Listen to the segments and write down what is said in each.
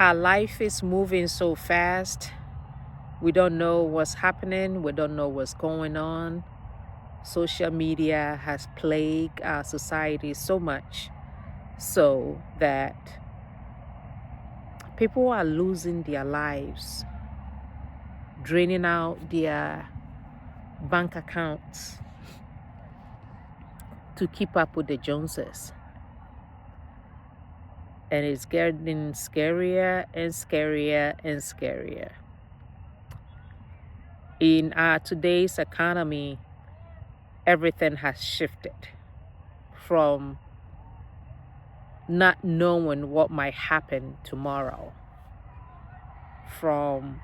Our life is moving so fast. We don't know what's happening. We don't know what's going on. Social media has plagued our society so much so that people are losing their lives, draining out their bank accounts to keep up with the Joneses. And it's getting scarier and scarier and scarier. In our today's economy, everything has shifted from not knowing what might happen tomorrow, from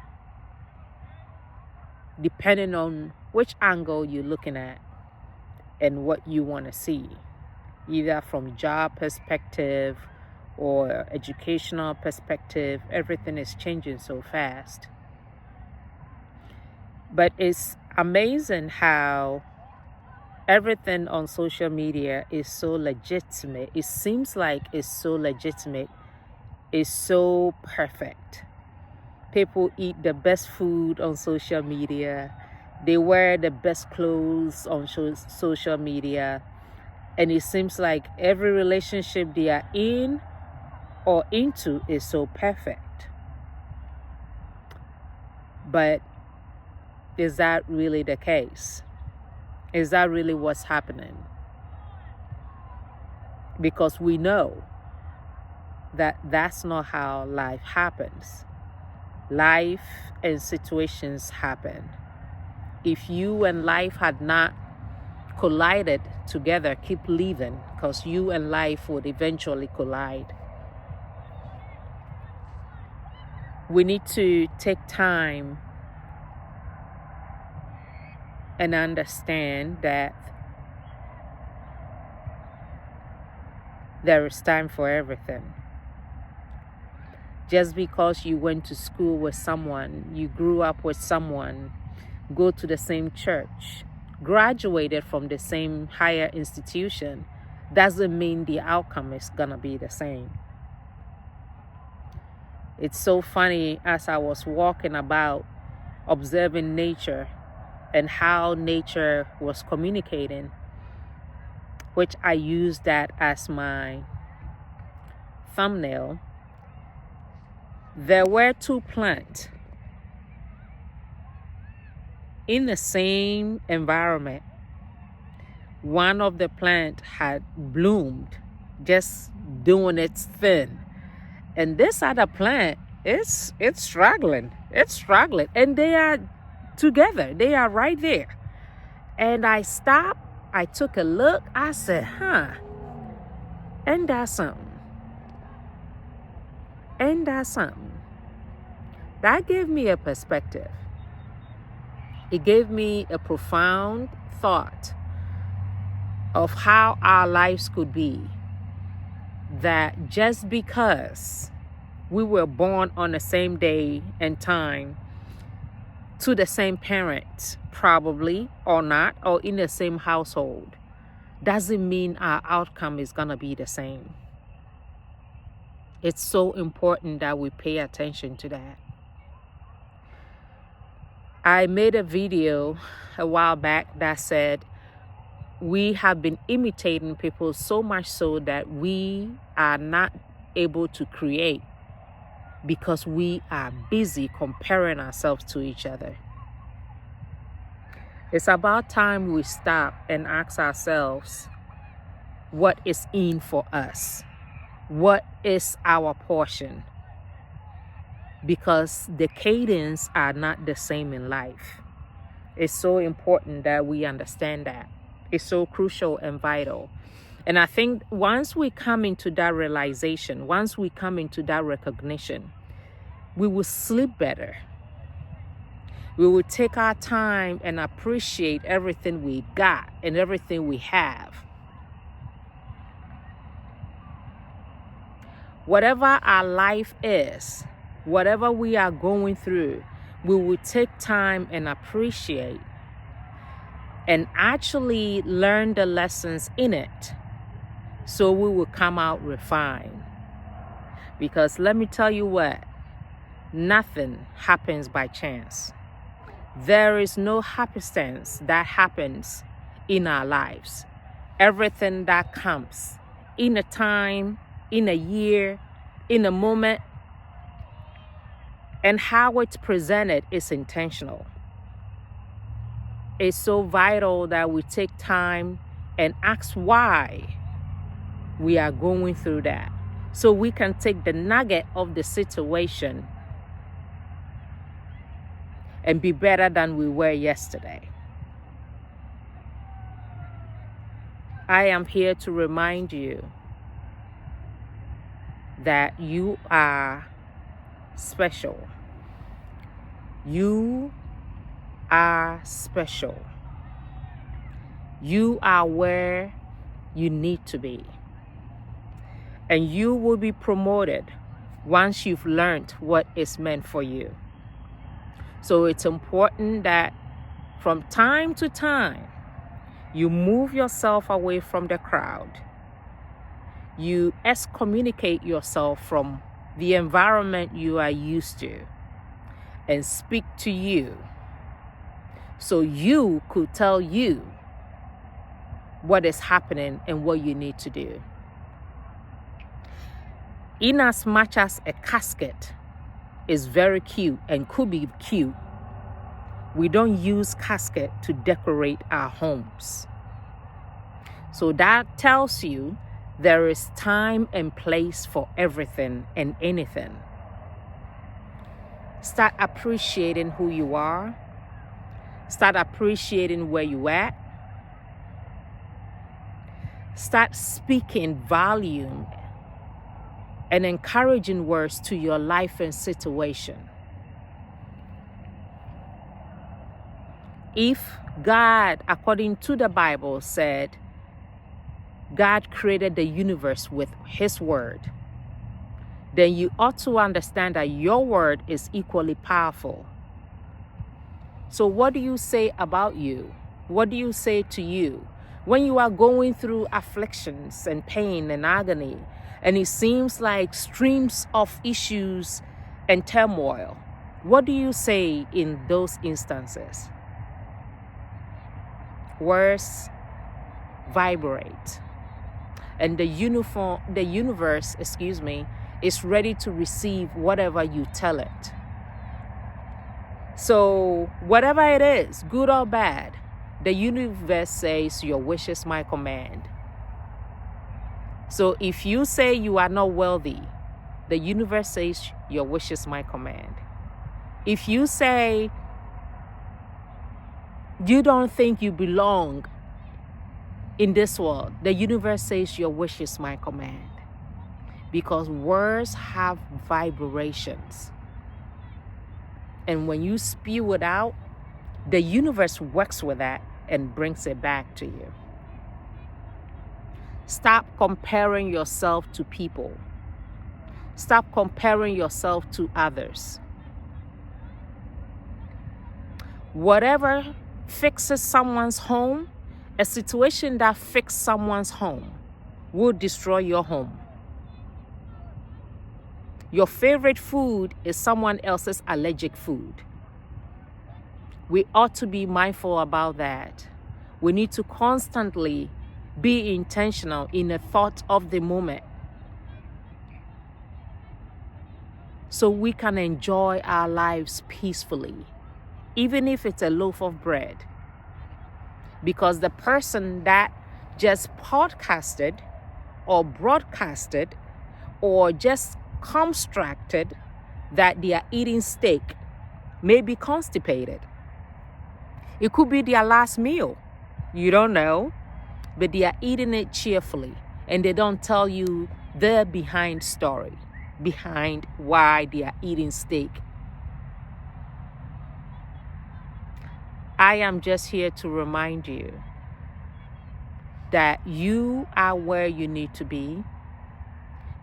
depending on which angle you're looking at and what you want to see, either from job perspective or educational perspective. Everything is changing so fast. But it's amazing how everything on social media is so legitimate. It seems like it's so legitimate. It's so perfect. People eat the best food on social media. They wear the best clothes on social media. And it seems like every relationship they are in or into is so perfect. But is that really the case? Is that really what's happening? Because we know that that's not how life happens. Life and situations happen. If you and life had not collided together, keep living, because you and life would eventually collide. We need to take time and understand that there is time for everything. Just because you went to school with someone, you grew up with someone, go to the same church, graduated from the same higher institution, doesn't mean the outcome is gonna be the same. It's so funny, as I was walking about observing nature and how nature was communicating, which I used that as my thumbnail. There were two plants in the same environment. One of the plants had bloomed, just doing its thing. And this other plant, it's struggling. It's struggling. And they are together. They are right there. And I stopped. I took a look. I said, ain't that something? Ain't that something? That gave me a perspective. It gave me a profound thought of how our lives could be. That just because we were born on the same day and time to the same parents, probably, or not, or in the same household, doesn't mean our outcome is gonna be the same. It's so important that we pay attention to that. I made a video a while back that said we have been imitating people so much so that we are not able to create because we are busy comparing ourselves to each other. It's about time we stop and ask ourselves, what is in for us? What is our portion? Because the cadence are not the same in life. It's so important that we understand that. It's so crucial and vital. And I think once we come into that realization, once we come into that recognition, we will sleep better. We will take our time and appreciate everything we got and everything we have. Whatever our life is, whatever we are going through, we will take time and appreciate and actually learn the lessons in it, so we will come out refined. Because let me tell you what, Nothing happens by chance. There is no happenstance that happens in our lives. Everything that comes in a time, in a year, in a moment, and how it's presented is intentional. It's so vital that we take time and ask why we are going through that, so we can take the nugget of the situation and be better than we were yesterday. I am here to remind you that you are special. You are special. You are where you need to be. And you will be promoted once you've learned what is meant for you. So it's important that from time to time, you move yourself away from the crowd. You excommunicate yourself from the environment you are used to and speak to you, so you could tell you what is happening and what you need to do. In as much as a casket is very cute and could be cute, we don't use casket to decorate our homes. So that tells you there is time and place for everything and anything. Start appreciating who you are. Start appreciating where you at. Start speaking volume and encouraging words to your life and situation. If God, according to the Bible, said God created the universe with His word, then you ought to understand that your word is equally powerful. So what do you say about you? What do you say to you when you are going through afflictions and pain and agony, and it seems like streams of issues and turmoil? What do you say in those instances? Words vibrate, and the universe, is ready to receive whatever you tell it. So whatever it is, good or bad, the universe says your wish is my command. So if you say you are not wealthy, the universe says your wish is my command. If you say you don't think you belong in this world, the universe says your wish is my command. Because words have vibrations. And when you spew it out, the universe works with that and brings it back to you. Stop comparing yourself to people. Stop comparing yourself to others. Whatever fixes someone's home, a situation that fixes someone's home will destroy your home. Your favorite food is someone else's allergic food. We ought to be mindful about that. We need to constantly be intentional in the thought of the moment, so we can enjoy our lives peacefully, even if it's a loaf of bread. Because the person that just podcasted or broadcasted or just constructed that they are eating steak may be constipated. It could be their last meal. You don't know, but they are eating it cheerfully, and they don't tell you the behind story behind why they are eating steak. I am just here to remind you that you are where you need to be.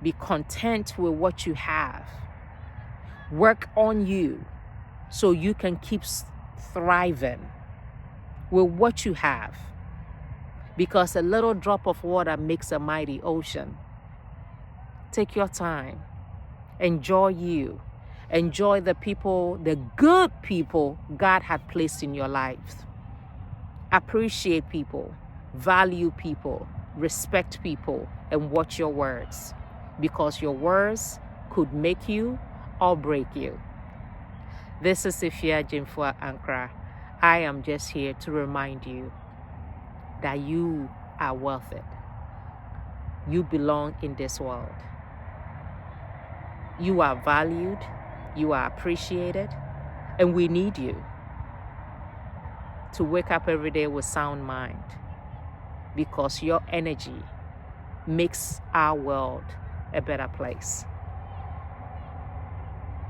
Be content with what you have. Work on you so you can keep thriving with what you have. Because a little drop of water makes a mighty ocean. Take your time. Enjoy you. Enjoy the people, the good people God had placed in your life. Appreciate people, value people, respect people, and watch your words, because your words could make you or break you. This is Ifia Jimfua Ankara. I am just here to remind you that you are worth it. You belong in this world. You are valued, you are appreciated, and we need you to wake up every day with sound mind, because your energy makes our world a better place.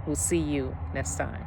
We'll see you next time.